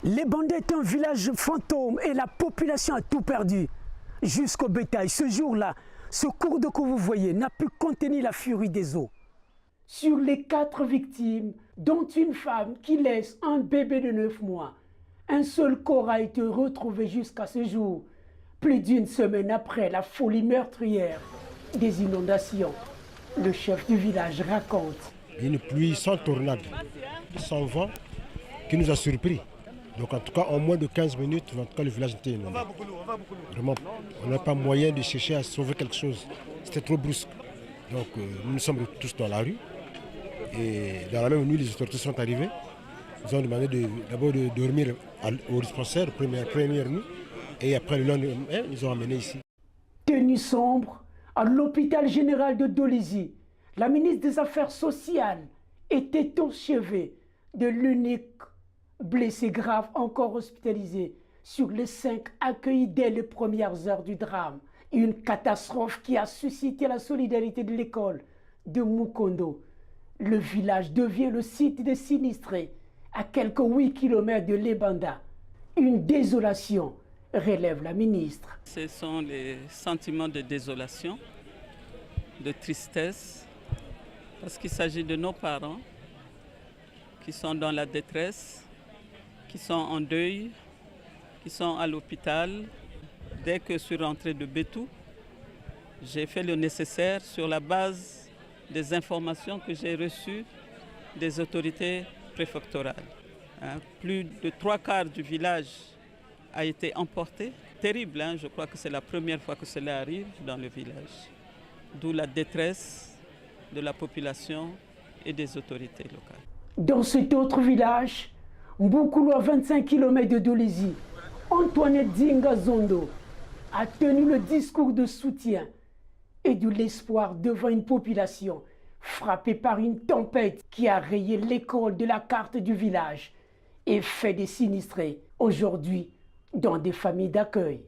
Les Banda est un village fantôme et la population a tout perdu. Jusqu'au bétail, ce jour-là, ce cours d'eau que vous voyez n'a pu contenir la furie des eaux. Sur les 4 victimes, dont une femme qui laisse un bébé de 9 mois, un seul corps a été retrouvé jusqu'à ce jour, plus d'une semaine après la folie meurtrière des inondations. Le chef du village raconte. Une pluie sans tornade, sans vent, qui nous a surpris. Donc en tout cas, en moins de 15 minutes, en tout cas, le village était inondé. Vraiment, on n'a pas moyen de chercher à sauver quelque chose. C'était trop brusque. Donc nous sommes tous dans la rue. Et dans la même nuit, les autorités sont arrivées. Ils ont demandé d'abord de dormir au dispensaire, première nuit. Et après le lendemain, ils ont amené ici. Tenue sombre à l'hôpital général de Dolisie, la ministre des Affaires sociales était au chevet de l'unique blessé grave encore hospitalisé sur les 5 accueillis dès les premières heures du drame. Une catastrophe qui a suscité la solidarité de l'école de Mukondo. Le village devient le site des sinistrés à quelques 8 km de Lebanda. Une désolation, relève la ministre. Ce sont les sentiments de désolation, de tristesse, parce qu'il s'agit de nos parents qui sont dans la détresse, qui sont en deuil, qui sont à l'hôpital. Dès que je suis rentré de Bétou, j'ai fait le nécessaire sur la base des informations que j'ai reçues des autorités préfectorales. Plus de 3/4 du village a été emporté. Terrible, je crois que c'est la première fois que cela arrive dans le village. D'où la détresse de la population et des autorités locales. Dans cet autre village, Mboukoulou à 25 km de Dolisie, Antoinette Zinga Zondo a tenu le discours de soutien et de l'espoir devant une population frappée par une tempête qui a rayé l'école de la carte du village et fait des sinistrés aujourd'hui dans des familles d'accueil.